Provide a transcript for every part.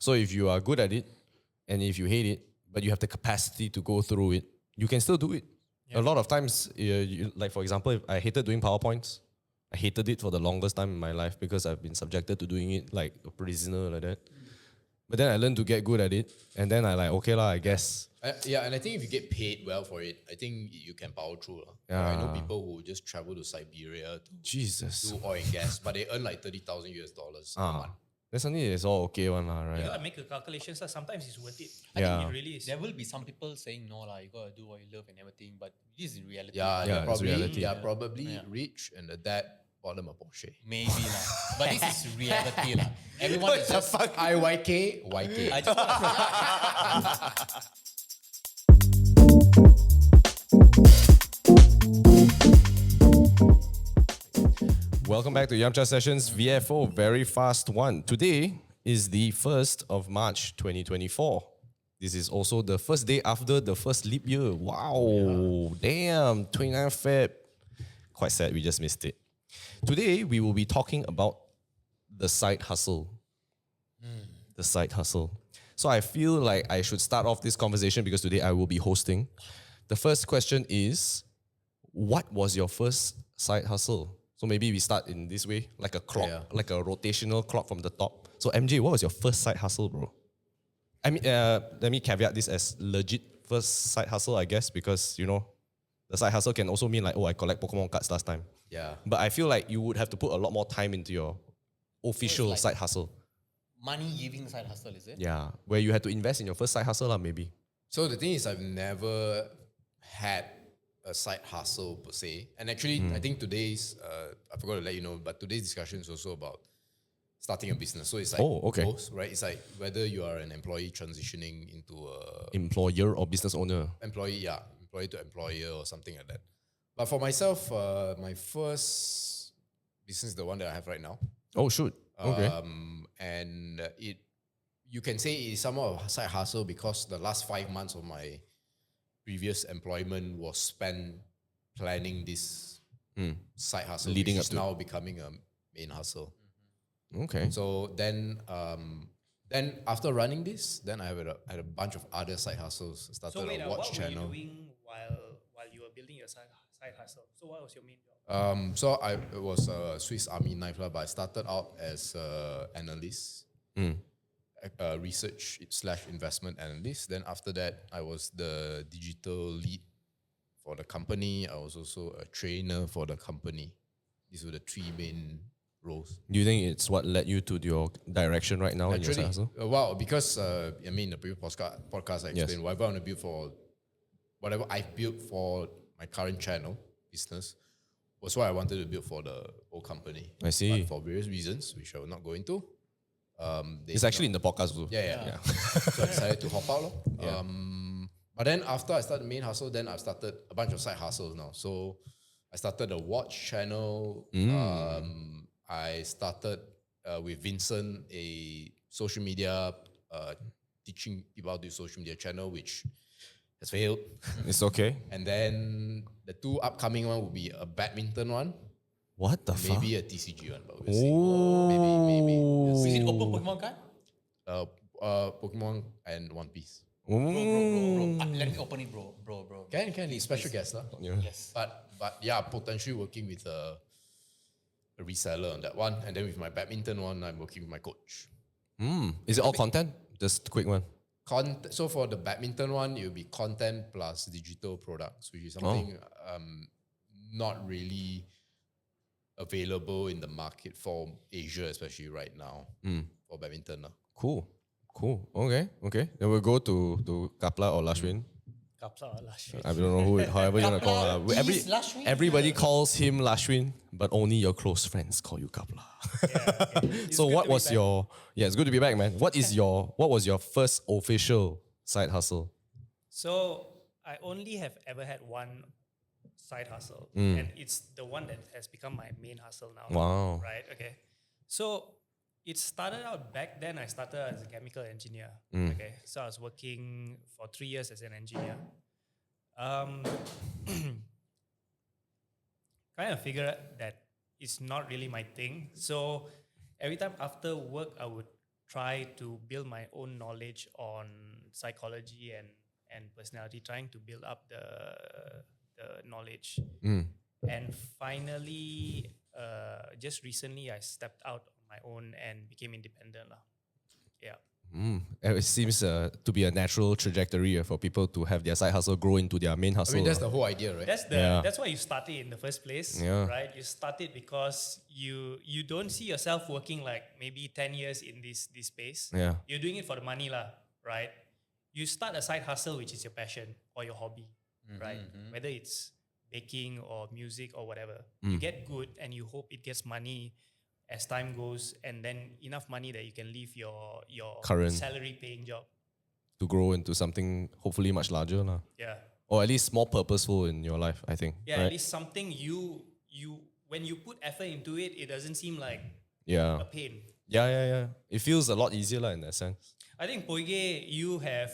So if you are good at it, and if you hate it, but you have the capacity to go through it, you can still do it. A lot of times, like for example, if I hated doing PowerPoints. I hated it for the longest time in my life because I've been subjected to doing it like a prisoner like that. But then I learned to get good at it, and then I like, okay lah, I guess. And I think if you get paid well for it, I think you can power through. I know people who just travel to Siberia to Jesus. do oil and gas, but they earn like $30,000 a month. That's something it's all okay one lah, right? You gotta make a calculation. So sometimes it's worth it. I think it really is. There will be some people saying no lah, you gotta do what you love and everything, but this is reality. They're it's reality. probably rich and the dad bought them a Porsche. Maybe lah. But this is reality lah. Everyone is just IYK, YK. I just Welcome back to Yamcha Sessions VFO Very Fast One. Today is the 1st of March 2024. This is also the first day after the first leap year. Wow, damn, 29 Feb. Quite sad, we just missed it. Today, we will be talking about the side hustle. The side hustle. So I feel like I should start off this conversation because today I will be hosting. The first question is, what was your first side hustle? So maybe we start in this way, like a clock, like a rotational clock from the top. So MJ, what was your first side hustle, bro? I mean, let me caveat this as legit first side hustle, I guess, because, you know, the side hustle can also mean like, oh, I collect Pokemon cards last time. Yeah. But I feel like you would have to put a lot more time into your official like side hustle. money giving side hustle, is it? Yeah, where you had to invest in your first side hustle, maybe. So the thing is, I've never had a side hustle per se. And actually, I think today's, I forgot to let you know, but today's discussion is also about starting a business. So it's like both, right? It's like whether you are an employee transitioning into a Employer or business owner. employee to employer or something like that. But for myself, my first business is the one that I have right now. Oh, shoot. Okay. And you can say it is somewhat of a side hustle because the last 5 months of my previous employment was spent planning this side hustle, Leading which up is to now becoming a main hustle. Okay. So then after running this, then I had a bunch of other side hustles. I started So wait, a watch what channel. were you doing while you were building your side hustle? So what was your main job? So it was a Swiss Army knife, but I started out as an analyst, research / investment analyst. Then after that, I was the digital lead for the company. I was also a trainer for the company. These were the three main roles. Do you think it's what led you to your direction right now in your side Actually, hustle? well, because in the previous podcast, I explained whatever I built for my current channel business was what I wanted to build for the whole company. I see. But for various reasons, which I will not go into. It's actually in the podcast too. Yeah. So I decided to hop out. But then after I started the main hustle, then I've started a bunch of side hustles now. So I started a watch channel. I started with Vincent a social media, teaching people how to do social media channel, which has failed. It's okay. And then the two upcoming one will be a badminton one, What the fuck? maybe a TCG one, but we'll see. Maybe. We'll Is see. it open Pokemon card? Pokemon and One Piece. Bro. Let me open it, bro. Can it's special guest lah. Yes. But yeah, potentially working with a reseller on that one, and then with my badminton one, I'm working with my coach. Is it all content? Just quick one. So for the badminton one, it will be content plus digital products, which is something not really available in the market for Asia, especially right now for badminton. Cool. Okay. Then we'll go to Kapla or Lashwin. Kapsa or Lashwin? I don't know who, however you want to call him. Lashwin? Everybody calls him Lashwin, but only your close friends call you Kapla. So what was your? Yeah, it's good to be back, man. What was your first official side hustle? So I only have ever had one side hustle, and it's the one that has become my main hustle now. Wow. Right? Okay. So it started out back then. I started as a chemical engineer. Okay. So I was working for 3 years as an engineer. Kind of figured that it's not really my thing. So every time after work, I would try to build my own knowledge on psychology and personality, trying to build up the knowledge. And finally, just recently, I stepped out on my own and became independent. Yeah. It seems to be a natural trajectory for people to have their side hustle grow into their main I hustle. mean, that's the whole idea, right? That's why you started in the first place, Yeah. right? You started because you don't see yourself working like maybe 10 years in this space. Yeah. You're doing it for the money lah, right? You start a side hustle, which is your passion or your hobby, right? Whether it's baking or music or whatever. You get good and you hope it gets money as time goes, and then enough money that you can leave your Current. salary paying job. To grow into something hopefully much larger. Yeah. Or at least more purposeful in your life, I think. Yeah, right? at least something you when you put effort into it, it doesn't seem like Yeah. a pain. Yeah. It feels a lot easier in that sense. I think Poighai, you have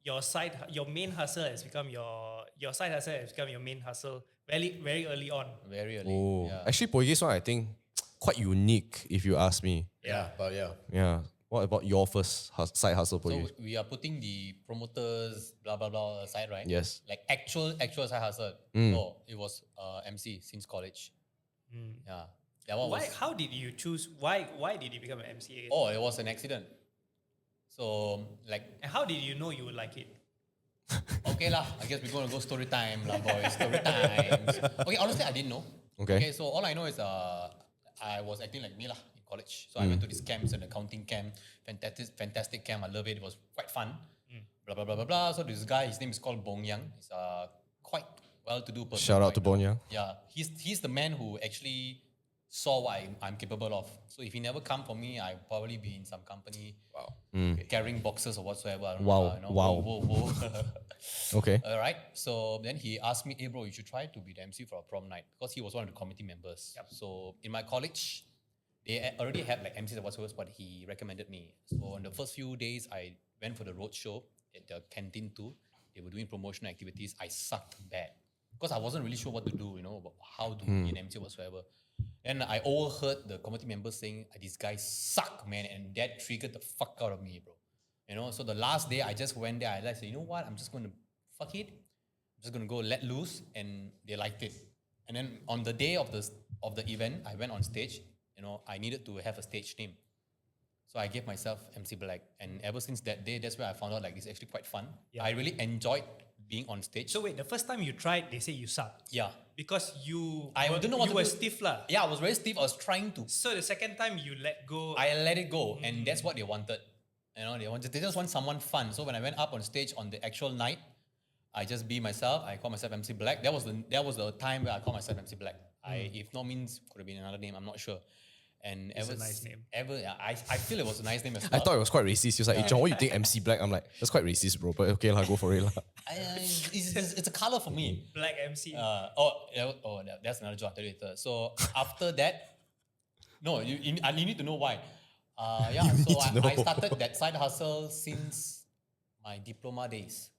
your main hustle has become your side hustle has become your main hustle very early on. Very early. Oh, Yeah. actually, Poighai's one I think quite unique if you ask me. But yeah. Yeah. What about your first side hustle, So Poighai? we are putting the promoters, blah blah blah aside, right? Yes. Like actual side hustle. Oh, it was MC since college. Yeah. That one was. How did you choose? Why did you become an MC again? Oh, it was an accident. So like, And how did you know you would like it? okay lah. I guess we're gonna go story time lah, boys. Story times. Okay, honestly, I didn't know. Okay. So all I know is I was acting like me lah in college. So I went to this camp, it's an accounting camp, fantastic camp. I love it. It was quite fun. Blah blah blah blah blah. So this guy, his name is called Bong Yang. He's quite well-to-do person. Shout out to now. Bon Yang. Yeah, he's the man who actually saw what I'm capable of. So if he never come for me, I'd probably be in some company. Wow. Carrying boxes or whatsoever. I don't Wow, know, wow. Whoa. Okay. All right. So then he asked me, hey bro, you should try to be the MC for a prom night because he was one of the committee members. Yep. So in my college, they already had like MCs or whatsoever, but he recommended me. So on the first few days, I went for the road show at the canteen too. They were doing promotional activities. I sucked bad because I wasn't really sure what to do, about how to be an MC whatsoever. And I overheard the committee members saying, these guys suck, man. And that triggered the fuck out of me, bro. So the last day, I just went there. I said, you know what? I'm just going to fuck it. I'm just going to go let loose. And they liked it. And then on the day of the event, I went on stage. I needed to have a stage name. So I gave myself MC Black. And ever since that day, that's where I found out like it's actually quite fun. Yeah. I really enjoyed being on stage. So wait, the first time you tried, they say you suck. Yeah. Because you didn't know what you to were do. stiff lah. Yeah, I was very stiff. I was trying to. So the second time you let go. I let it go, and that's what they wanted. They just want someone fun. So when I went up on stage on the actual night, I just be myself. I call myself MC Black. That was the time where I called myself MC Black. If not means could have been another name. I'm not sure. And It's a nice name. I feel it was a nice name as I well. thought it was quite racist. He was like, hey, John, what you think MC Black? I'm like, that's quite racist, bro. But okay, go for it. It's a color for me. Black MC. That's another job. I'll tell you later. So after that, no, you need to know why. So I started that side hustle since my diploma days.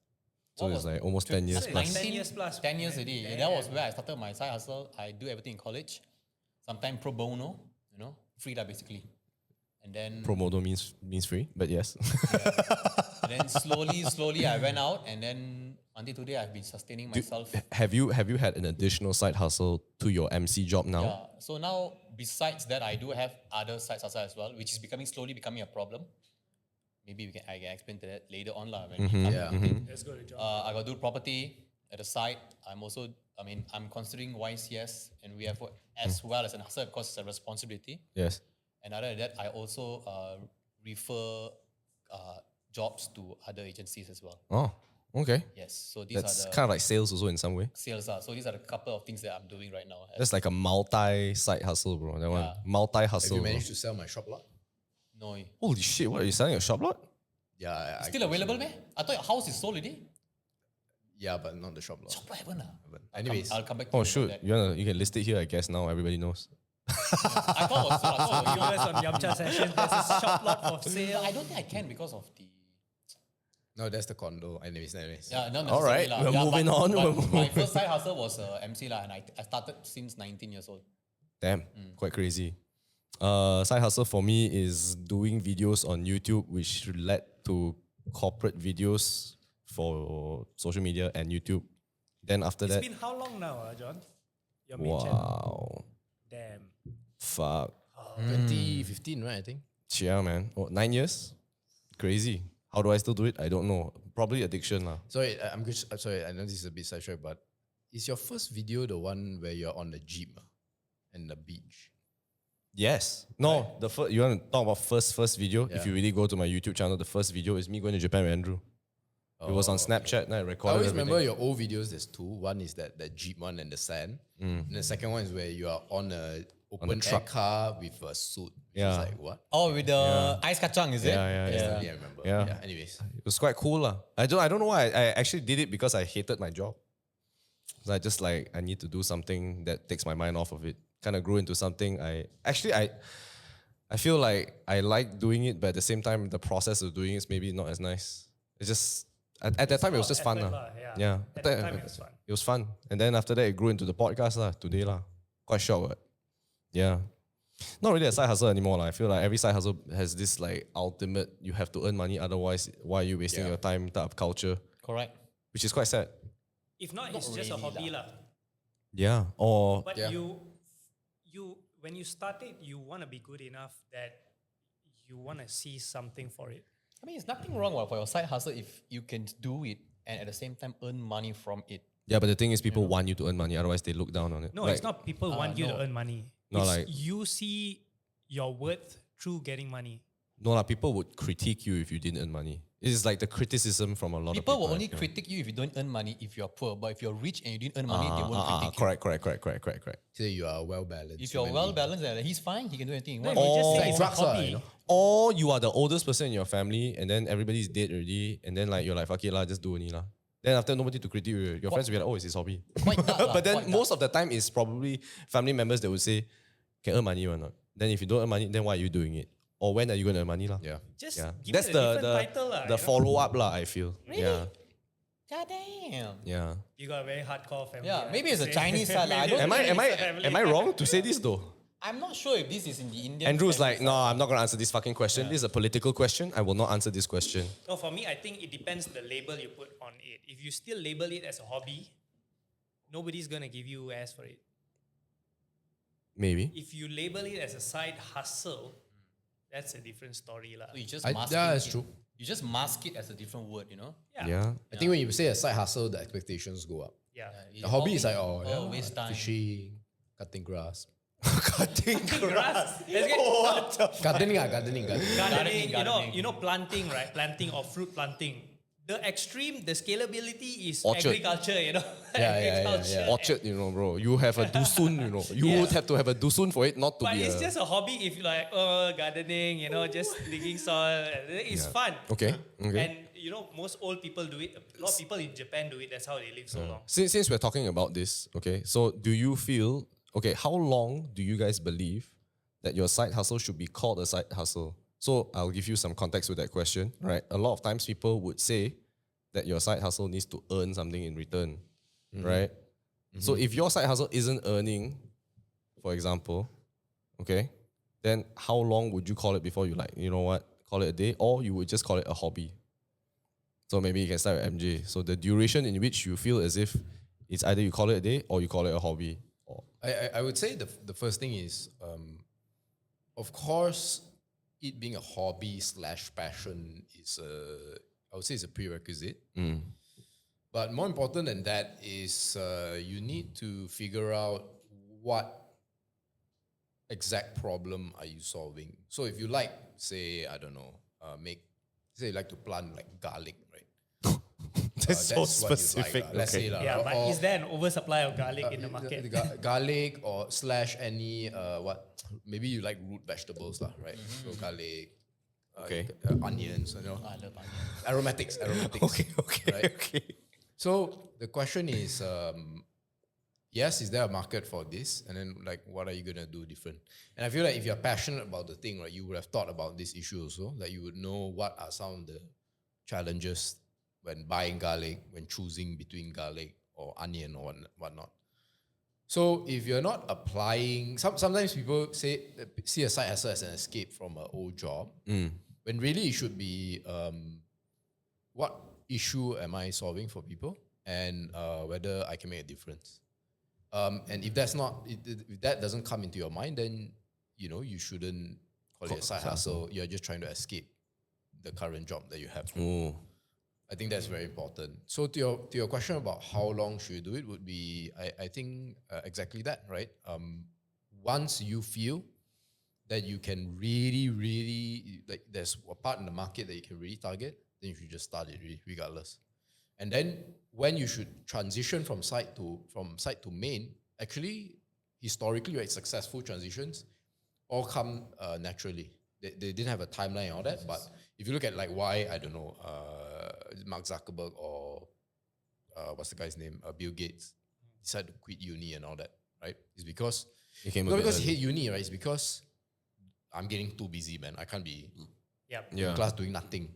So it's like almost 10 years So plus. it's 10 years plus. 10 years already. Damn. That was where I started my side hustle. I do everything in college. Sometimes pro bono, free lah basically. And then Promodo means free, but yes. and then slowly I went out, and then until today I've been sustaining myself. Have you had an additional side hustle to your MC job now? Yeah. So now, besides that, I do have other side hustle as well, which is slowly becoming a problem. Maybe I can explain to that later on lah. Let's go to John. I got to do property at the side. I'm considering YCS and VFO as well as an hustle because it's a responsibility. Yes. And other than that, I also refer jobs to other agencies as well. Oh, okay. Yes. So these That's are the kind of like sales also in some way. sales. So these are the couple of things that I'm doing right now. That's like a multi-side hustle, bro. That one. Yeah. Multi-hustle. Have you bro. managed to sell my shop lot? No. Holy shit, what are you selling? A shop lot? Yeah. Still available, man? I thought your house is sold already. Yeah, but not the shop lot. What happened? Anyways. I'll come back to Oh, you shoot. about that. You can list it here, I guess now everybody knows. I thought it was sold. So viewers on Yamcha session, there's a shop lot for sale. I don't think I can because of the... No, that's the condo. Anyways. Yeah, not All right, necessarily lah. we're moving on. But my first side hustle was MC lah, and I started since 19 years old. Damn, quite crazy. Side hustle for me is doing videos on YouTube, which led to corporate videos for social media and YouTube. Then after It's that, been how long now, John? Your main channel. wow, Damn. fuck, 2015, right? I think. yeah, man. 9 years, crazy. How do I still do it? I don't know. Probably addiction lah. Sorry, I'm sorry. I know this is a bit sidetracked, but is your first video the one where you're on the jeep and the beach? Yes. No, the first, you want to talk about first video? If Yeah. you really go to my YouTube channel, the first video is me going to Japan with Andrew. It was on Snapchat and I I recorded always everything. remember your old videos. There's two. One is that jeep one and the sand, and the second one is where you are on a open air truck. car with a suit. Which Yeah. is like what? Oh, with the ice kachang, is it? Yeah. Instantly, I remember. Yeah. Anyways, It was quite cool lah. I don't know why. I actually did it because I hated my job. So I just like I need to do something that takes my mind off of it. Kind of grew into something I feel like I like doing it, but at the same time the process of doing it is maybe not as nice. It's just at that time it was just fun Effort lah. lah, yeah. Yeah. At the time it was fun. It was fun. And then after that it grew into the podcast lah today lah. Quite short, but yeah. Not really a side hustle anymore. I feel like every side hustle has this like ultimate you have to earn money, otherwise why are you wasting your time type of culture, Correct. which is quite sad. If not, it's just a really hobby lah. Yeah. Or But Yeah. you when you start it, you want to be good enough that you want to see something for it. I mean, it's nothing wrong for your side hustle if you can do it and at the same time earn money from it. yeah, but the thing is people want you to earn money, otherwise they look down on it. No, Like, it's not people want you to no. earn money. No, It's like- you see your worth through getting money. No, like people would critique you if you didn't earn money. It is like the criticism from a lot of People people. will only I feel. critique you if you don't earn money if you're poor. But if you're rich and you didn't earn money, they won't critique you. Correct. say you are well balanced. If you're well balanced, he's fine. He can do anything he No, wants. you just Or- say it's a Drugs lah, hobby. you know. Or you are the oldest person in your family and then everybody's dead already and then like you're like, fuck it lah, just do only lah. Then after nobody to critique you, your friends will be like, oh, it's his hobby. Quite dark lah, But then quite most of the time it's probably family members that would say, can earn money or not? Then if you don't earn money, then why are you doing it? Or when are you going to earn money lah? Yeah. Just Yeah. give That's it a different the title lah. the you know? follow up lah, I feel. Yeah. God damn. Yeah. You got a very hardcore family. Yeah, I maybe have it's to a say. Chinese side lah. I Maybe don't- Am I wrong to say this though? I'm not sure if this is in the Indian. Andrew's family like, side. no, I'm not gonna answer this fucking question. This is a political question. I will not answer this question. No, for me, I think it depends the label you put on it. If you still label it as a hobby, nobody's gonna give you ass for it. Maybe. If you label it as a side hustle, that's a different story lah. So you just Yeah, mask that's it. true. You just mask it as a different word, you know? Yeah. I think when you say a side hustle, the expectations go up. Yeah. The hobby is like, oh, yeah, waste time. fishing, cutting grass. Cutting Grass. Let's get Gardening. gardening, Gardening. you know, planting, right? Planting or fruit planting. The extreme, the scalability is Orchard. agriculture, you know. Yeah. Agriculture. Orchard, you know, bro. You have a dusun, you know. You would have to have a dusun for it not to But be it's a... just a hobby if you like, gardening, you know, just digging soil. It's fun. Okay. And, you know, most old people do it. A lot of people in Japan do it. That's how they live so long. Since we're talking about this, okay, so do you feel, okay, how long do you guys believe that your side hustle should be called a side hustle? So I'll give you some context with that question, right? A lot of times people would say that your side hustle needs to earn something in return, right? So if your side hustle isn't earning, for example, okay, then how long would you call it before you like, you know what, call it a day, or you would just call it a hobby? So maybe you can start with MJ. So the duration in which you feel as if it's either you call it a day or you call it a hobby. Or, I would say the first thing is, of course, it being a hobby / passion is I would say it's a prerequisite. But more important than that is you need to figure out what exact problem are you solving. So if you like, say, I don't know, say you like to plant like garlic, right? that's so That's what you specific. like, let's say lah. Yeah, but Or- is there an oversupply of garlic in the the market? garlic or / any maybe you like root vegetables lah, right? So garlic, Okay. onions, you know, I love onions. aromatics. Right? okay. So the question is, yes, is there a market for this? And then like, what are you gonna do different? And I feel like if you're passionate about the thing, right, you would have thought about this issue also. That you would know what are some of the challenges when buying garlic, when choosing between garlic or onion or whatnot. So if you're not applying, sometimes people see a side hustle as an escape from an old job, when really it should be what issue am I solving for people, and whether I can make a difference. And if that's not, if that doesn't come into your mind, then you shouldn't call it a side hustle. You're just trying to escape the current job that you have. I think that's very important. So to your question about how long should you do it would be, I think exactly that, right? Once you feel that you can really, like there's a part in the market that you can really target, then you should just start it regardless. And then when you should transition from side to main, actually, historically, right, successful transitions all come naturally. They didn't have a timeline and all that, but if you look at like why, I don't know, Mark Zuckerberg or what's the guy's name, Bill Gates decided to quit uni and all that, right? It's because not because he hate uni, right? It's because I'm getting too busy, man. I can't be in class doing nothing.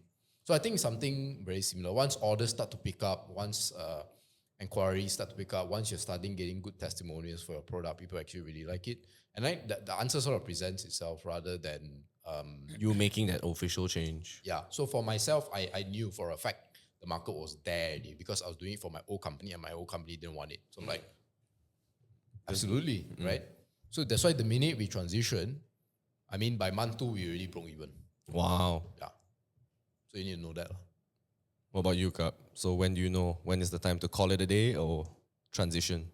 So I think something very similar. Once orders start to pick up, once inquiries start to pick up, once you're starting getting good testimonials for your product, people actually really like it. And the answer sort of presents itself rather than you making that official change. Yeah. So for myself, I knew for a fact the market was there already because I was doing it for my old company and my old company didn't want it. So I'm like, absolutely, right? So that's why the minute we transition, I mean, by month 2, we already broke even. Wow. Yeah. So you need to know that. What about you, Kap? So when do you know when is the time to call it a day or transition?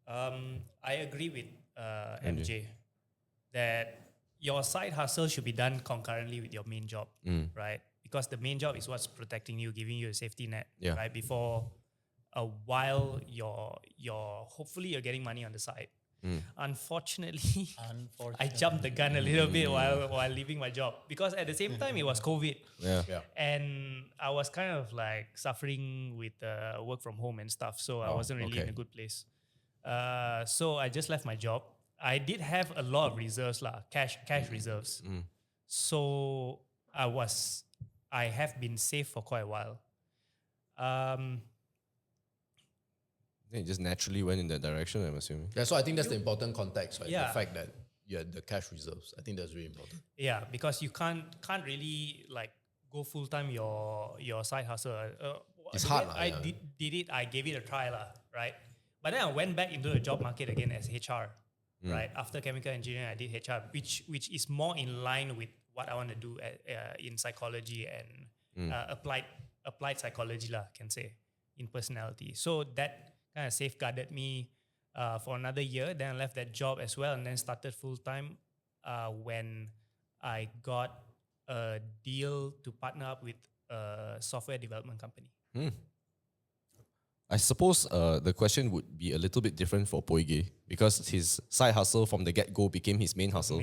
I agree with MJ that your side hustle should be done concurrently with your main job, right? Because the main job is what's protecting you, giving you a safety net, right? Before a while, hopefully you're getting money on the side. Unfortunately, I jumped the gun a little bit while leaving my job because at the same time it was COVID, and I was kind of like suffering with work from home and stuff, so I wasn't really in a good place. So I just left my job. I did have a lot of reserves, cash reserves. So I have been safe for quite a while. It just naturally went in that direction, I'm assuming. Yeah, so I think that's the important context, right? The fact that you had the cash reserves. I think that's really important. Yeah, because you can't really like go full time your side hustle. It's hard. I did it. I gave it a try, right? But then I went back into the job market again as HR, right? After chemical engineering, I did HR, which is more in line with what I want to do in psychology and applied psychology, can say, in personality. So that kind of safeguarded me for another year. Then I left that job as well and then started full-time when I got a deal to partner up with a software development company. I suppose the question would be a little bit different for Poighai because his side hustle from the get-go became his main hustle.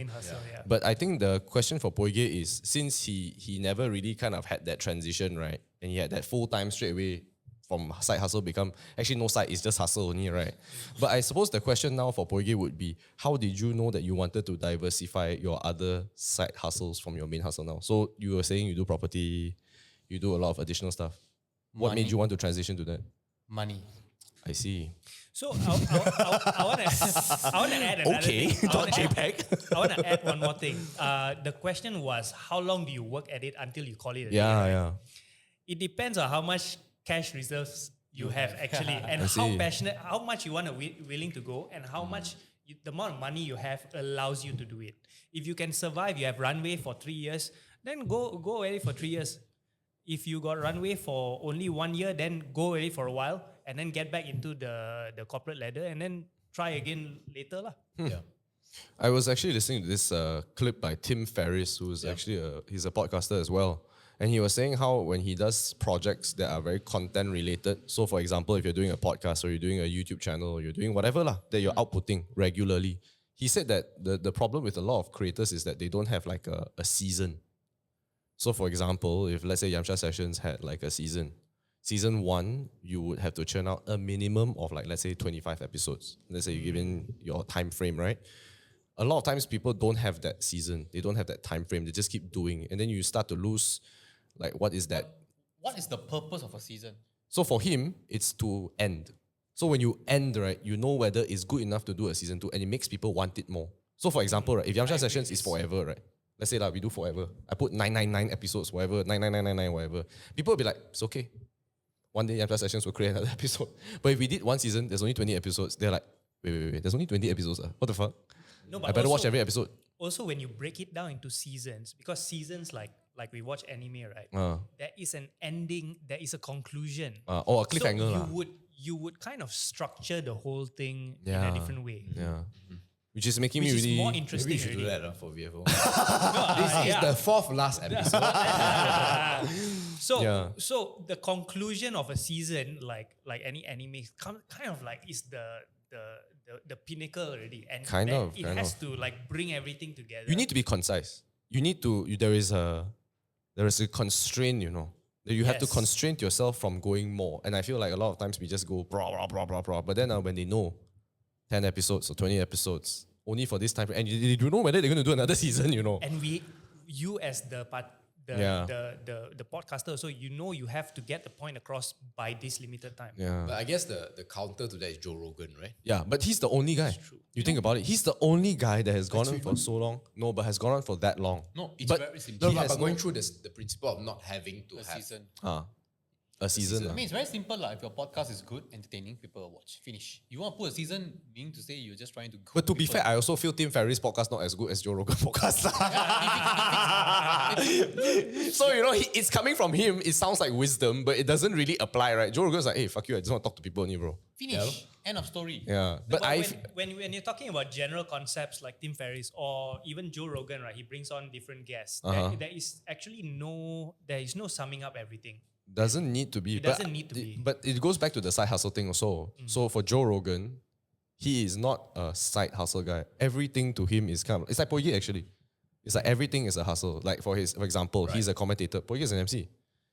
But I think the question for Poighai is, since he never really kind of had that transition, right? And he had that full-time straight away from side hustle become, actually no side, it's just hustle only, right? But I suppose the question now for Poighai would be, how did you know that you wanted to diversify your other side hustles from your main hustle now? So you were saying you do property, you do a lot of additional stuff. What made you want to transition to that? Money. I see. So I want to add another thing. I want to add one more thing. The question was, how long do you work at it until you call it a day? Yeah. It depends on how much cash reserves you have actually, and how much you want to willing to go, and how much the amount of money you have allows you to do it. If you can survive, you have runway for 3 years, then go already for 3 years. If you got runway for only 1 year, then go already for a while, and then get back into the corporate ladder, and then try again later. Yeah. I was actually listening to this clip by Tim Ferriss, who's actually he's a podcaster as well. And he was saying how when he does projects that are very content related, so for example, if you're doing a podcast or you're doing a YouTube channel or you're doing whatever that you're outputting regularly, he said that the problem with a lot of creators is that they don't have like a season. So for example, if let's say Yamcha Sessions had like a season 1, you would have to churn out a minimum of like, let's say 25 episodes. Let's say you give in your time frame, right? A lot of times people don't have that season. They don't have that time frame. They just keep doing. And then you start to lose, like, what is that? What is the purpose of a season? So for him, it's to end. So when you end, right, you know whether it's good enough to do a season 2 and it makes people want it more. So for example, right, if Yamcha Sessions is forever, right? Let's say we do forever. I put 999 episodes, whatever, 99999, whatever. People will be like, it's okay. One day Yamcha Sessions will create another episode. But if we did one season, there's only 20 episodes, they're like, wait, there's only 20 episodes. What the fuck? No, but I better watch also- every episode. Also, when you break it down into seasons, because seasons like we watch anime, right? There is an ending, there is a conclusion. Or a cliffhanger. So lah. you would kind of structure the whole thing in Yeah. a different way. Yeah. Which is making Which me is really... more Maybe interesting we should do already. that for VFO. No, This is yeah. the 4th last episode. So Yeah. so the conclusion of a season, like any anime, kind of like is the pinnacle already, and Kind then of, it kind has of. to like bring everything together. You need to be concise. You need to... there is a constraint, you know. You have to Yes. constrain yourself from going more. And I feel like a lot of times we just go blah, blah, blah, blah. But then when they know 10 episodes or 20 episodes, only for this time, and you don't know whether they're going to do another season, you know. And you as the podcaster, so you have to get the point across by this limited time. Yeah. But I guess the counter to that is Joe Rogan, right? Yeah, but he's the only guy. You think about it. He's the only guy that has gone on for so long. No, but has gone on for that long. No, it's But- very simple. No, He has but going no- through the principle of not having to A have season. A season. season. I mean, it's very simple. If your podcast is good, entertaining, people will watch. Finish. You want to put a season, meaning to say you're just trying to. But to be fair, I also feel Tim Ferriss' podcast not as good as Joe Rogan podcast. So, you know, it's coming from him. It sounds like wisdom, but it doesn't really apply, right? Joe Rogan's like, hey, fuck you. I just want to talk to people only, bro. Finish. End of story. Yeah. But when you're talking about general concepts like Tim Ferriss or even Joe Rogan, right? He brings on different guests. There is actually no summing up everything. doesn't need to be. It doesn't need to be. But it goes back to the side hustle thing also. So for Joe Rogan, he is not a side hustle guy. Everything to him is kind of, it's like Poighai actually. It's like everything is a hustle. Like for example, he's a commentator. Poighai is an MC.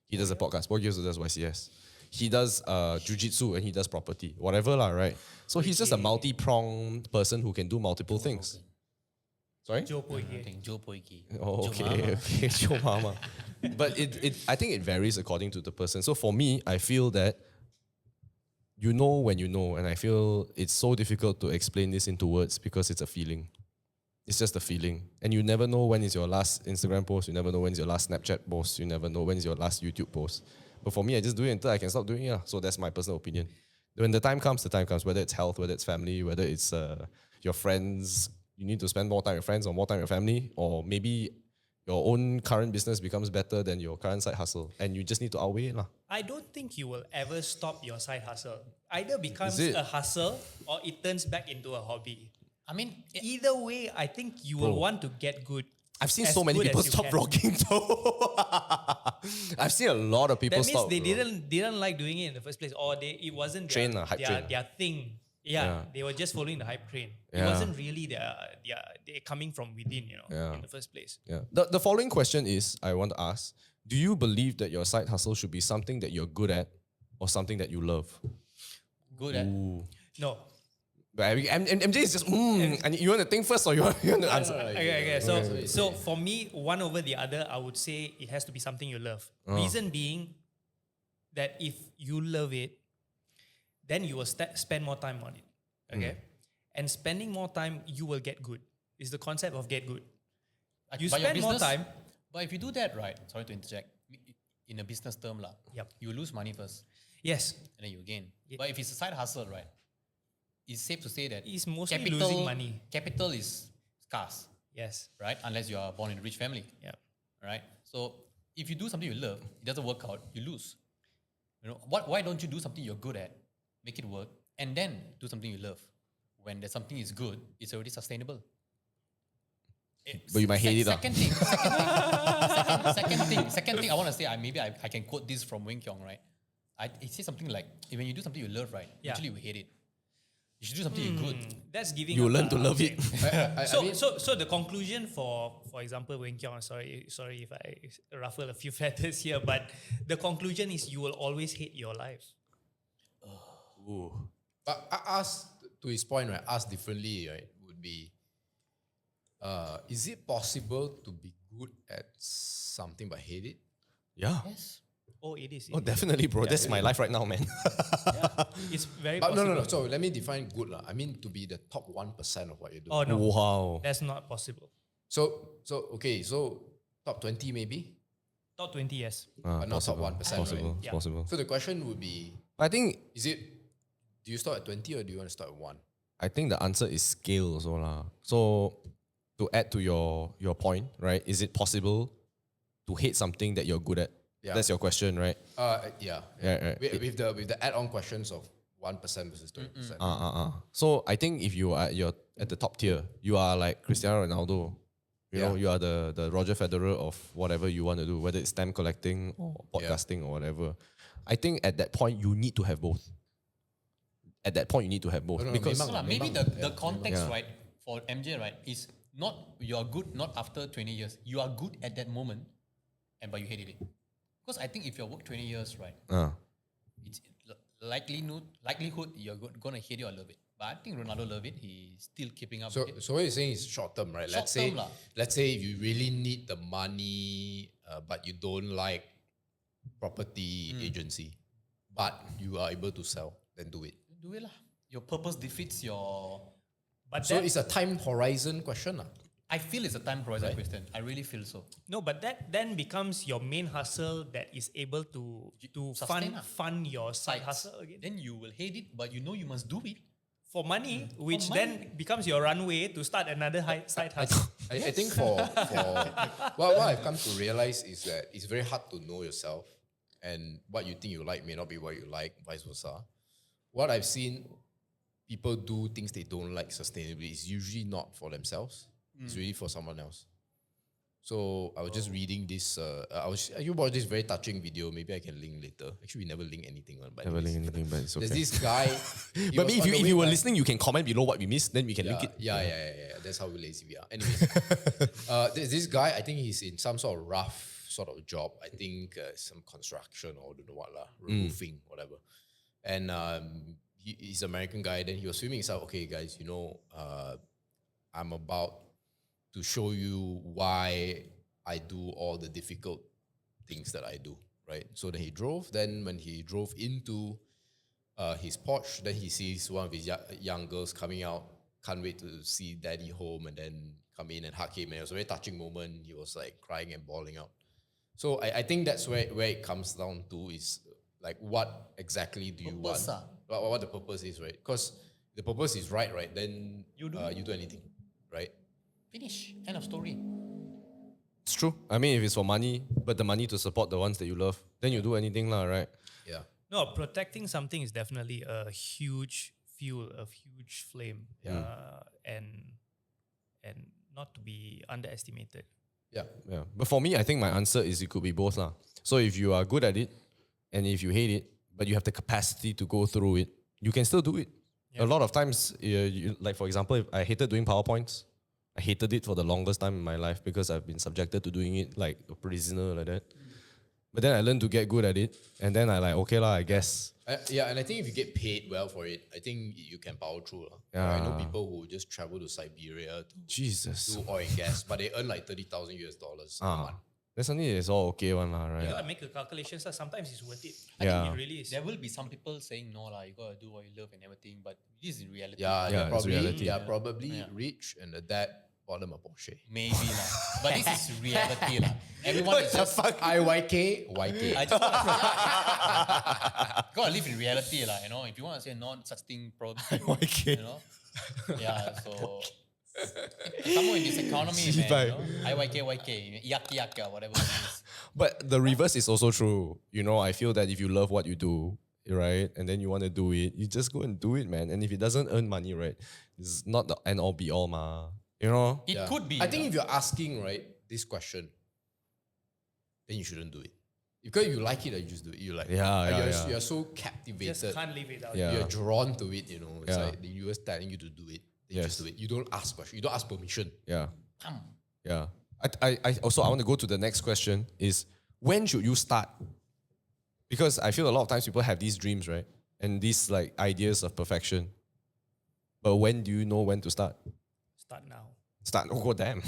He does a podcast. Poighai also does YCS. He does jujitsu and he does property. Whatever lah, right? So he's just a multi-pronged person who can do multiple things. Sorry? Joe Poighai. Joe Poighai. Oh, Joe okay, Mama. okay, Joe Mama. But I think it varies according to the person. So for me, I feel that you know when you know, and I feel it's so difficult to explain this into words because it's a feeling. It's just a feeling. And you never know when is your last Instagram post, you never know when is your last Snapchat post, you never know when is your last YouTube post. But for me, I just do it until I can stop doing it. So that's my personal opinion. When the time comes, whether it's health, whether it's family, whether it's your friends, you need to spend more time with friends or more time with family, or maybe your own current business becomes better than your current side hustle and you just need to outweigh it. I don't think you will ever stop your side hustle. Either becomes it? a hustle or it turns back into a hobby. I mean, Either way, I think you will Bro. want to get good. I've seen as so many good people as you stop can. vlogging though. I've seen a lot of people That means stop. they didn't like doing it in the first place, or it wasn't Train, hype train. their thing. Yeah, they were just following the hype train. It Yeah. wasn't really they're coming from within, Yeah. in the first place. Yeah. The following question is, I want to ask, do you believe that your side hustle should be something that you're good at or something that you love? good at. No. But MJ is just, and you want to think first or you want to answer? Okay. So for me, one over the other, I would say it has to be something you love. Reason being that if you love it, then you will spend more time on it. Okay? And spending more time, you will get good. It's the concept of get good. You But your spend more business- time. But if you do that right, sorry to interject, in a business term lah, Yep. you lose money first Yes, and then you gain. Yeah. But if it's a side hustle, right, it's safe to say that it's mostly losing money. Capital is scarce, Yes. right? Unless you are born in a rich family, Yeah. right? So if you do something you love, it doesn't work out, you lose. Why don't you do something you're good at, make it work, and then do something you love? When there's something is good, it's already sustainable. But you might hate it. Second thing I want to say, maybe I can quote this from Wing Kyong, right? It says something like, when you do something you love, right, Yeah. usually you hate it. You should do something you're good. That's giving You up, learn to love okay. it. So the conclusion for example, Wen Kiong, sorry if I ruffle a few feathers here, but the conclusion is you will always hate your life. But ask to his point, right? Ask differently, right? Would be, is it possible to be good at something but hate it? Yeah. Yes. Oh, it is. Oh, definitely, bro. That's my life right now, man. It's very But possible. no. So let me define good lah. I mean to be the top 1% of what you do. Oh no, Wow. that's not possible. So okay. So top 20 maybe, Top 20, yes. but not top 1%. Possible. Right? Yeah. Possible. So the question would be: I think do you start at 20 or do you want to start at 1? I think the answer is scale also lah. So to add to your point, right? Is it possible to hate something that you're good at? Yeah. That's your question, right? Yeah. Right. With the add-on questions of 1% versus 20%. So I think if you're at the top tier, you are like Cristiano Ronaldo. You know, you are the Roger Federer of whatever you want to do, whether it's stamp collecting or podcasting or whatever. I think at that point you need to have both. At that point you need to have both. No, Because memang lah, Maybe memang. the context, Yeah. right, for MJ, right, is not you are good not after 20 years. You are good at that moment, but you hated it. Because I think if you work 20 years, right, it's likelihood you're going to hate it or love it. But I think Ronaldo love it. He's still keeping up So, with it. so what you're saying is short term, right? Short term lah. Let's say you really need the money, but you don't like property agency, but you are able to sell, then do it. Do it lah. Your purpose defeats your... But So that, it's a time horizon question, lah. I feel it's a time horizon question. I really feel so. no, but that then becomes your main hustle that is able to Sustain lah. fund your side Sides. hustle again. Then you will hate it, but you know you must do it. For money, which money. then becomes your runway to start another side hustle. I think for what I've come to realize is that it's very hard to know yourself, and what you think you like may not be what you like, vice versa. What I've seen people do things they don't like sustainably is usually not for themselves. It's really for someone else. So I was just reading this. You watched this very touching video. Maybe I can link later. Actually, we never link anything on. But never anyways, link anything, but it's okay. there's this guy. he But was if on the you way were back. listening, you can comment below what we missed, then we can link it. Yeah. That's how lazy we are. Anyways, there's this guy. I think he's in some sort of rough sort of job. I think some construction or don't know what lah, roofing, whatever. And he's an American guy. Then he was filming himself. Okay, guys, I'm about to show you why I do all the difficult things that I do. Right. So then he drove. Then when he drove into his porch, then he sees one of his young girls coming out. Can't wait to see daddy home, and then come in and hug him. And it was a very touching moment. He was like crying and bawling out. So I think that's where it comes down to is like what exactly do you Purpose, want? What the purpose is, right? Because the purpose is right, then you do anything, right? Finish. End of story. It's true. I mean, if it's for money, but the money to support the ones that you love, then you do anything lah, right? Yeah. No, protecting something is definitely a huge fuel, a huge flame, and not to be underestimated. Yeah. Yeah. But for me, I think my answer is it could be both lah. So if you are good at it, and if you hate it, but you have the capacity to go through it, you can still do it. A lot of times, like for example, if I hated doing PowerPoints. I hated it for the longest time in my life because I've been subjected to doing it like a prisoner like that. But then I learned to get good at it, and then I like, okay lah, I guess. And I think if you get paid well for it, I think you can power through. Yeah. I know people who just travel to Siberia to Jesus. do oil and gas, but they earn like $30,000 a month. That's something that's all okay one lah, right? You gotta make a calculation. So sometimes it's worth it. I Yeah. think it really is. There will be some people saying no lah, you gotta do what you love and everything, but this is reality. Yeah, Yeah, it's reality. they're probably rich, and the dad bought them a Porsche. Maybe lah. But this is reality lah. Everyone is just YK. I just wanna gotta live in reality lah, If you want to say no such thing probably Yeah, so somewhere in this economy, man, YK, yak, whatever it is. But the reverse is also true. I feel that if you love what you do, right, and then you want to do it, you just go and do it, man. And if it doesn't earn money, right, it's not the end all be all, ma. It could be. I think if you're asking, right, this question, then you shouldn't do it. Because you like it, you just do it. You like you're so captivated. Just can't live without Yeah. it. You're drawn to it, It's Yeah. like the universe telling you to do it. Then you Yes. just do it. You don't ask questions. You don't ask permission. Yeah. Yeah. I also I want to go to the next question is when should you start? Because I feel a lot of times people have these dreams, right? And these like ideas of perfection. But when do you know when to start? Start now. Start. Oh, god damn.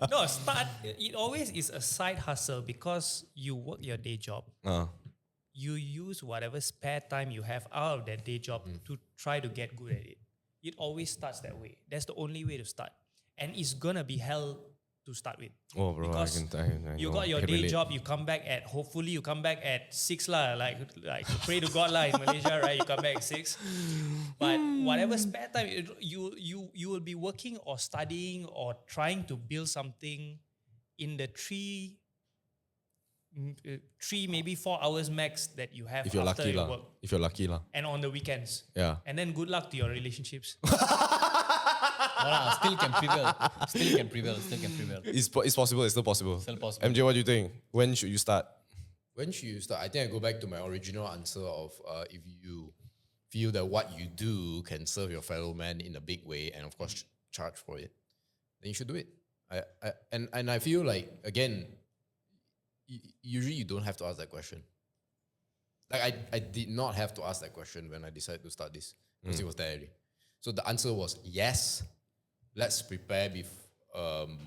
No, start. It always is a side hustle because you work your day job. You use whatever spare time you have out of that day job to try to get good at it. It always starts that way. That's the only way to start. And it's gonna be hell to start with. Oh, bro, Because I you know. got your I can day relate. job, you come back at, hopefully you come back at 6 lah, like pray to God lah in Malaysia, right? You come back at 6. But whatever spare time, you will be working or studying or trying to build something in the 3 maybe 4 hours max that you have If you're after lucky your lah. work. If you're lucky lah. And on the weekends. Yeah. And then good luck to your relationships. No lah, still can prevail. Still can prevail. Still can prevail. It's possible. It's still possible. Still possible. MJ, what do you think? When should you start? When should you start? I think I go back to my original answer of if you feel that what you do can serve your fellow man in a big way and of course charge for it, then you should do it. I feel like, again, usually you don't have to ask that question. Like I did not have to ask that question when I decided to start this because it was there already. So the answer was yes. Let's prepare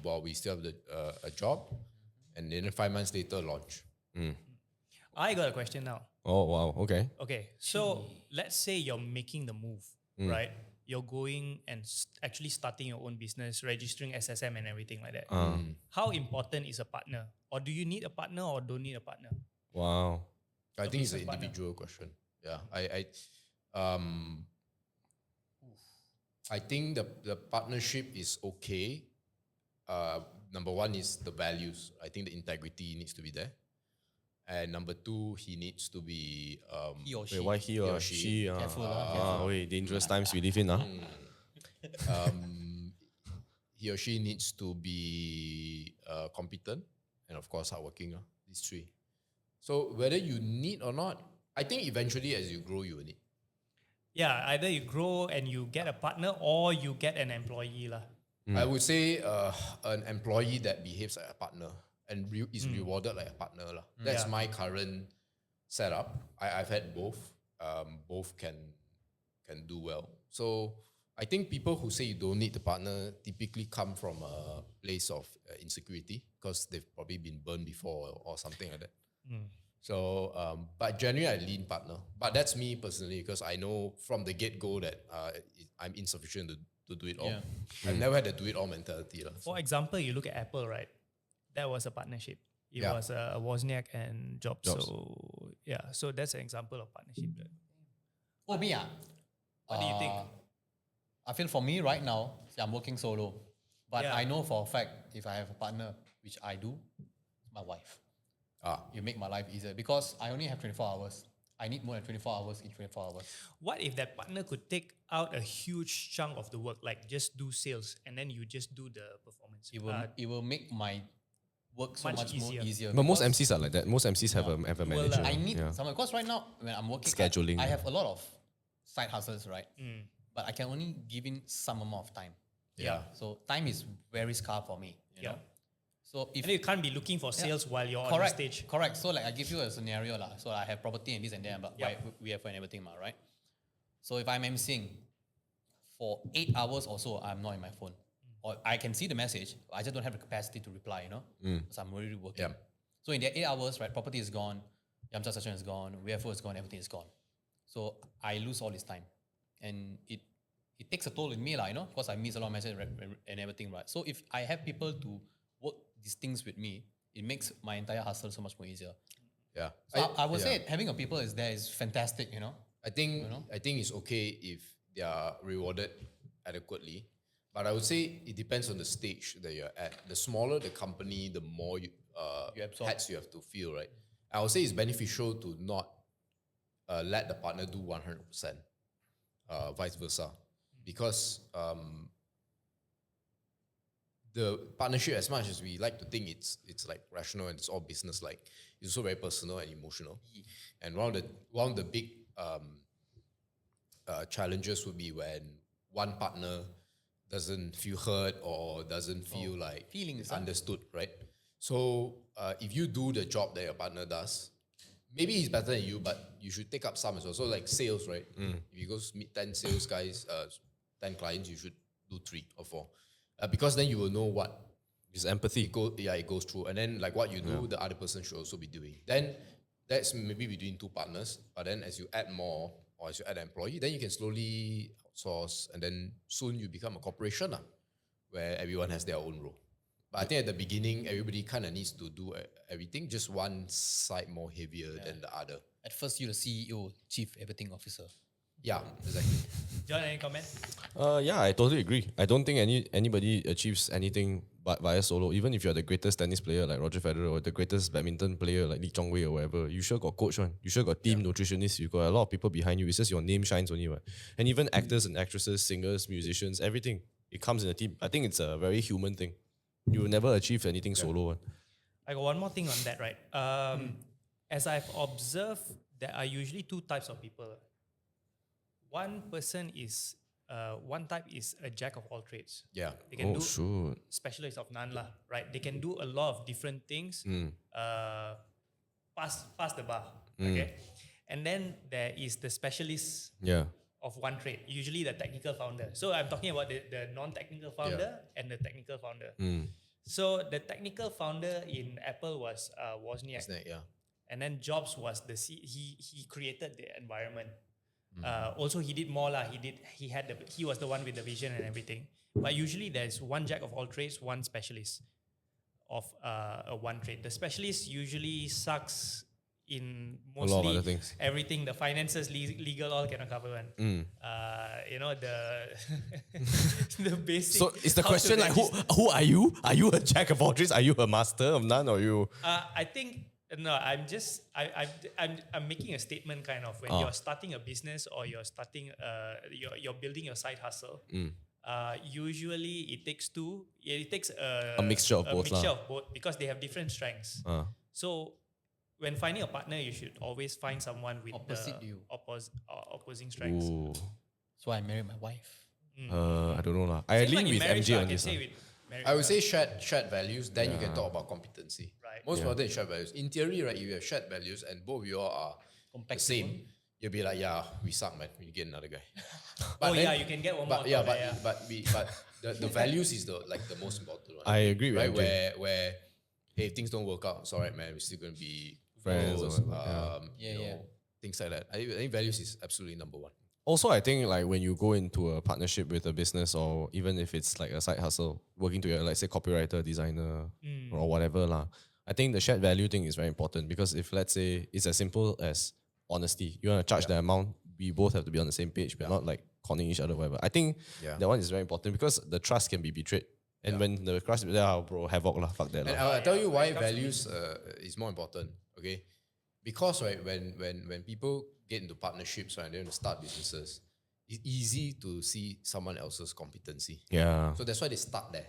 while we still have a job, and then 5 months later launch. I got a question now. Oh, wow. Okay. Okay, so let's say you're making the move, right? You're going and actually starting your own business, registering SSM and everything like that. How important is a partner? Or do you need a partner or don't need a partner? Wow. I think it's an business partner. individual question. Yeah, I think the partnership is okay. Number one is the values. I think the integrity needs to be there. And number two, he needs to be He or she. Wait, why he or she? Careful lah, Wait, dangerous times we live in. he or she needs to be competent and of course hardworking. These three. So whether you need or not, I think eventually as you grow, you will need. Yeah, either you grow and you get a partner or you get an employee lah. I would say an employee that behaves like a partner and is rewarded like a partner. That's Yeah. my current setup. I've had both. Both can do well. So I think people who say you don't need the partner typically come from a place of insecurity because they've probably been burned before or something like that. So, but generally I lean partner. But that's me personally because I know from the get-go that I'm insufficient to do it all. Yeah. I've never had a do it all mentality. For example, you look at Apple, right? That was a partnership. It Yeah. was Wozniak and Jobs. Jobs. So yeah, so that's an example of partnership. Oh, me What do you think? I feel for me right now, see, I'm working solo. But Yeah. I know for a fact, if I have a partner, which I do, my wife. You make my life easier because I only have 24 hours. I need more than 24 hours in 24 hours. What if that partner could take out a huge chunk of the work, like just do sales and then you just do the performance? It will make my work so Much much more easier. easier. But most because MCs are like that. Most MCs have a manager. I need yeah. someone because right now when I'm working, Scheduling. I have a lot of side hustles, right? But I can only give in some amount of time. Yeah. So time is very scarce for me. You know? So if And you can't be looking for sales while you're on the correct, stage. correct. So like I give you a scenario lah. So I have property and this and that, but we have and everything, right? So if I'm emceeing for 8 hours or so, I'm not in my phone, or I can see the message, I just don't have the capacity to reply, because I'm already working. Yeah. So in that 8 hours, right, property is gone, Yamcha session is gone, VFO is gone, everything is gone. So I lose all this time, and it takes a toll in me, because I miss a lot of messages and everything, right? So if I have people to work these things with me, it makes my entire hustle so much more easier. Yeah. So I would say having a people is fantastic, I think it's okay if they are rewarded adequately, but I would say it depends on the stage that you're at. The smaller the company, the more you absorb. hats you have to feel, right? I would say it's beneficial to not let the partner do 100%, vice versa, because the partnership, as much as we like to think it's like rational and it's all business like, it's also very personal and emotional. And one of the big challenges would be when one partner doesn't feel heard or doesn't feel like feelings, understood, right? So if you do the job that your partner does, maybe he's better than you, but you should take up some as well. So like sales, right? If you go meet 10 sales guys, 10 clients, you should 2, 3, or 4, because then you will know what It's empathy. it goes through, and then like what you do, the other person should also be doing. Then that's maybe between 2 partners, but then as you add more or as you add an employee, then you can slowly outsource, and then soon you become a corporation where everyone has their own role. But I think at the beginning, everybody kind of needs to do everything, just one side more heavier than the other. At first, you're the CEO, Chief Everything Officer. Yeah, exactly. John, any comment? Yeah, I totally agree. I don't think anybody achieves anything but via solo. Even if you're the greatest tennis player like Roger Federer or the greatest badminton player like Lee Chong Wei or whatever, you sure got coach one. You sure got team nutritionists. You got a lot of people behind you. It's just your name shines only one. And even actors and actresses, singers, musicians, everything, it comes in a team. I think it's a very human thing. You will never achieve anything solo one. I got one more thing on that, right? As I've observed, there are usually 2 types of people. One type is a jack of all trades. Yeah. They can do shoot. specialist of none lah, right? They can do a lot of different things. Pass the bar, okay? And then there is the specialist Yeah. of one trade, usually the technical founder. So I'm talking about the non-technical founder and the technical founder. So the technical founder in Apple was Wozniak. Yeah. And then Jobs was he created the environment. Also he did more lah. He was the one with the vision and everything. But usually there's one jack of all trades, one specialist of one trade. The specialist usually sucks in A lot of other mostly things. everything. The finances, legal, all cannot cover one. The basic. So is the how to question like, register- who are you? Are you a jack of all trades? Are you a master of none? Or you? I think no. I'm making a statement kind of when you're starting a business or you're starting you're building your side hustle. Usually it takes two. It takes A mixture of both lah. Because they have different strengths. So when finding a partner, you should always find someone with opposing strengths. Ooh. So I married my wife. I don't know lah. I Same lean like in with marriage MJ lah, on I can this. say lah. with marriage I would lah. say shared values, then you can talk about competency. Right. Most important is shared values. In theory, right, if you have shared values and both of you all are the same, you'll be like, yeah, we suck, man. We get another guy. You can get one more. But the values is the most important one. I agree with right? MJ. Where hey, if things don't work out, it's alright, man. We're still gonna be Friends close, or whatever. things like that. I think values is absolutely number one. Also, I think like when you go into a partnership with a business or even if it's like a side hustle, working together, like say copywriter, designer or whatever lah, I think the shared value thing is very important because if let's say it's as simple as honesty, you want to charge the amount, we both have to be on the same page. We're not like conning each other, whatever. I think that one is very important because the trust can be betrayed. And when the trust is there, bro, havoc lah, fuck that And lah. I'll tell you why values is more important. Okay, because right when people get into partnerships, right, they want to start businesses, it's easy to see someone else's competency. Yeah. So that's why they start there.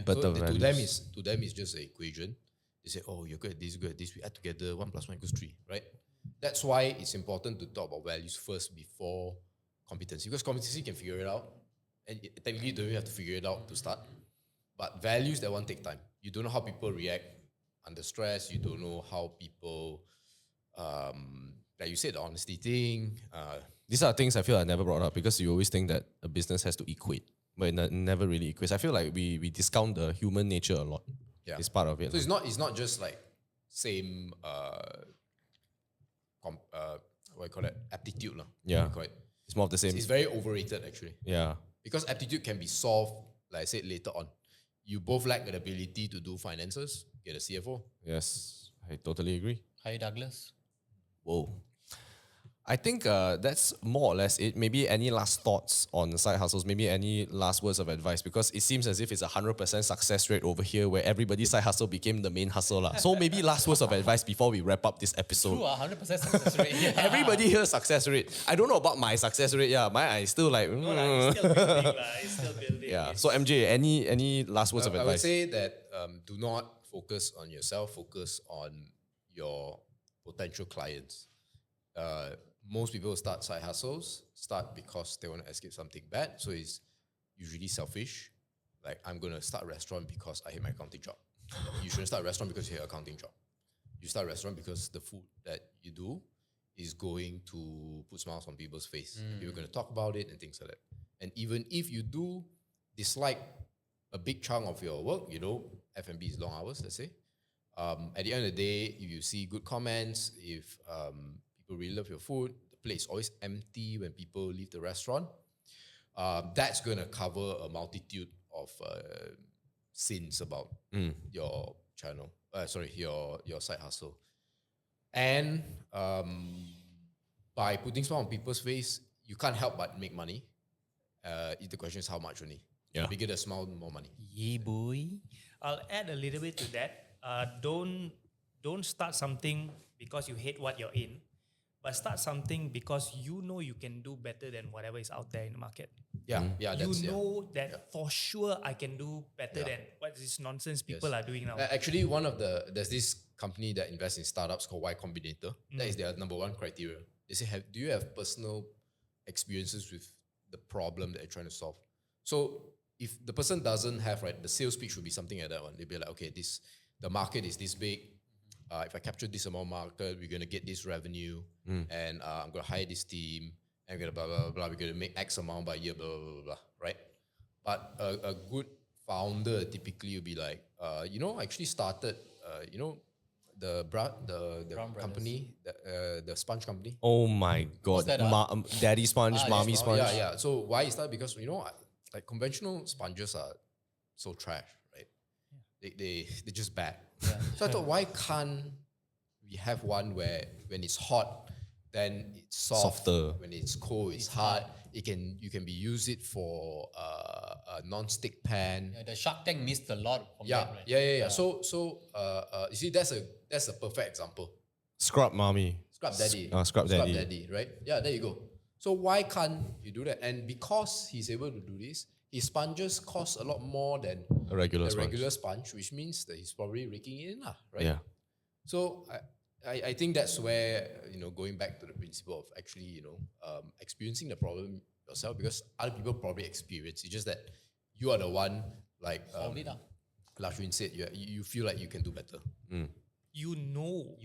But So the to values. them is just an equation. They say, oh, you're good at this, good at this. We add together 1 + 1 = 3, right? That's why it's important to talk about values first before competency, because competency you can figure it out, and technically you don't even have to figure it out to start. But values, that one take time. You don't know how people react under stress. You don't know how people, like you said, the honesty thing. These are things I feel I never brought up because you always think that a business has to equate, but it never really equates. I feel like we discount the human nature a lot. Yeah. It's part of it. So it's not just like same what you call it, aptitude lah. Yeah. What you call it. It's more of the same. It's very overrated actually, Yeah. because aptitude can be solved, like I said, later on. You both lack the ability to do finances, get a CFO. Yes. I totally agree. Hi, Douglas. Whoa. I think that's more or less it. Maybe any last thoughts on side hustles? Maybe any last words of advice? Because it seems as if it's 100% success rate over here where everybody's side hustle became the main hustle lah. So maybe last words of advice before we wrap up this episode. True, 100% success rate. Yeah. Everybody here success rate. I don't know about my success rate. Yeah, my is still like. No lah, it's still building lah. It's still building. Yeah. So MJ, any last words of I would advice? say that do not focus on yourself, focus on your potential clients. Most people start side hustles, because they want to escape something bad. So it's usually selfish. Like, I'm going to start a restaurant because I hate my accounting job. You shouldn't start a restaurant because you hate your accounting job. You start a restaurant because the food that you do is going to put smiles on people's face. People are going to talk about it and things like that. And even if you do dislike a big chunk of your work, F&B is long hours, let's say. At the end of the day, if you see good comments, if people really love your food, the plate is always empty when people leave the restaurant, that's going to cover a multitude of sins about your channel, your side hustle. And by putting smile on people's face, you can't help but make money. The question is how much only. Yeah. The bigger the smile, more money. Yeah, boy. I'll add a little bit to that. Don't start something because you hate what you're in, but start something because you know you can do better than whatever is out there in the market. Yeah, That for sure I can do better than what this nonsense people are doing now. Actually, there's this company that invests in startups called Y Combinator. That is their number one criteria. They say, do you have personal experiences with the problem that you're trying to solve? So if the person doesn't have, the sales pitch would be something like that one. They'd be like, okay, the market is this big. If I capture this amount of market, we're going to get this revenue, and I'm going to hire this team, and we're going to blah, blah, blah, blah. We're going to make X amount by year, blah, blah, blah, blah, right? But a good founder typically will be like, I actually started, the company, the sponge company. Oh my God. that, Daddy sponge, mommy sponge. Yeah. So why is that? Because, like conventional sponges are so trash, right? They're just bad. Yeah. So I thought, why can't we have one where when it's hot, then it's Softer. When it's cold, it's hard. You can be use it for a non-stick pan. The Shark Tank missed a lot from that, right? Yeah. So you see, that's a perfect example. Scrub mommy. Scrub daddy. Scrub daddy. Right? Yeah, there you go. So why can't you do that? And because he's able to do this, his sponges cost a lot more than A regular sponge. regular sponge, which means that he's probably raking it in, right? Yeah. So I think that's where, going back to the principle of actually, experiencing the problem yourself, because other people probably experience. It's just that you are the one, like Lashwin said, you feel like you can do better. You know,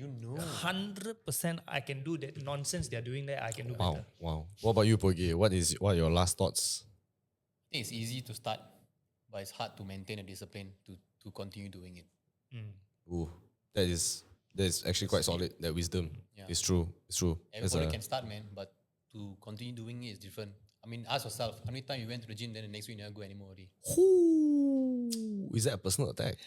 100% I can do that nonsense they're doing there. I can do better. Wow. What about you, Poighai? What are your last thoughts? I think it's easy to start, but it's hard to maintain a discipline to continue doing it. Ooh, that is actually quite solid. That wisdom. Yeah. It's true. Everybody can start, man, but to continue doing it is different. I mean, ask yourself, how many times you went to the gym, then the next week you never go anymore already? Ooh, is that a personal attack?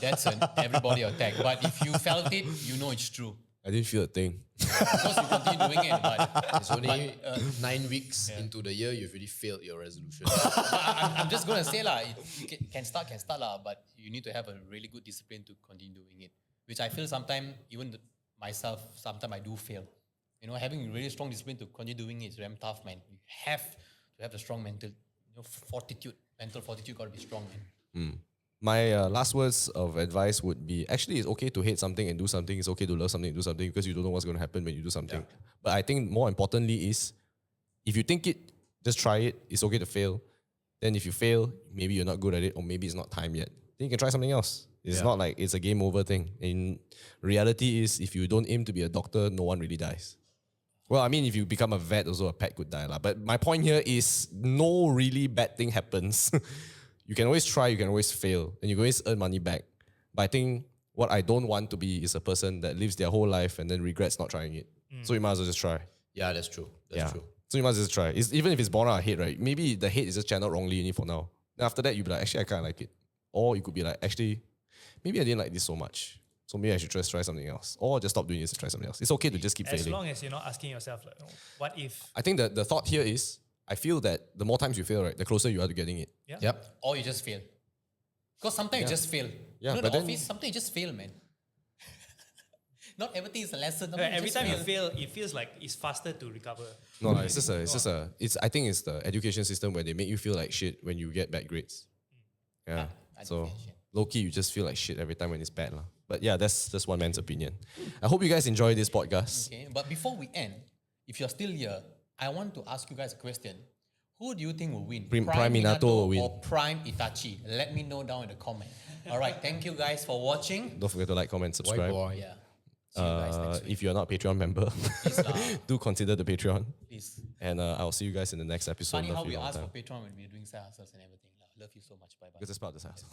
That's an everybody attack. But if you felt it, you know it's true. I didn't feel a thing. Because you continue doing it, but It's only 9 weeks into the year, you've already failed your resolution. I'm just going to say, you can start, but you need to have a really good discipline to continue doing it. Which I feel sometimes, even myself, sometimes I do fail. Having really strong discipline to continue doing it is damn tough, man. You have to have the strong mental fortitude. Mental fortitude got to be strong, man. My last words of advice would be, actually, it's okay to hate something and do something. It's okay to love something and do something, because you don't know what's going to happen when you do something. Yeah. But I think more importantly is, if you think it, just try it. It's okay to fail. Then if you fail, maybe you're not good at it, or maybe it's not time yet. Then you can try something else. It's not like it's a game over thing. In reality is, if you don't aim to be a doctor, no one really dies. Well, I mean, if you become a vet, also a pet could die. But my point here is, no really bad thing happens. You can always try, you can always fail, and you can always earn money back. But I think what I don't want to be is a person that lives their whole life and then regrets not trying it. So you might as well just try. Yeah, that's true. That's true. So you must just try. Even if it's born out of hate, right? Maybe the hate is just channeled wrongly in it for now. Then after that, you'll be like, actually, I kind of like it. Or you could be like, actually, maybe I didn't like this so much. So maybe I should just try something else. Or just stop doing this and try something else. It's okay to just keep failing. As long as you're not asking yourself, what if? I think that the thought here is, I feel that the more times you fail, right, the closer you are to getting it. Yeah. Yep. Or you just fail. Because sometimes you just fail. Yeah, the but then- office, sometimes you just fail, man. Not everything is a lesson. Every time you fail, it feels like it's faster to recover. No, I think it's the education system where they make you feel like shit when you get bad grades. Yeah. I don't So feel shit. low-key, you just feel like shit every time when it's bad. But yeah, that's just one man's opinion. I hope you guys enjoy this podcast. Okay, but before we end, if you're still here, I want to ask you guys a question. Who do you think will win? Prime Minato will win. Or Prime Itachi? Let me know down in the comment. All right, thank you guys for watching. Don't forget to like, comment, subscribe. Boy. Yeah. See you guys next week. If you're not a Patreon member, Please lah. do consider the Patreon. Please. And I'll see you guys in the next episode. Funny Love how you we long ask time. for Patreon when we're doing side hustles and everything lah. Love you so much. Bye bye. Because it's part of the house.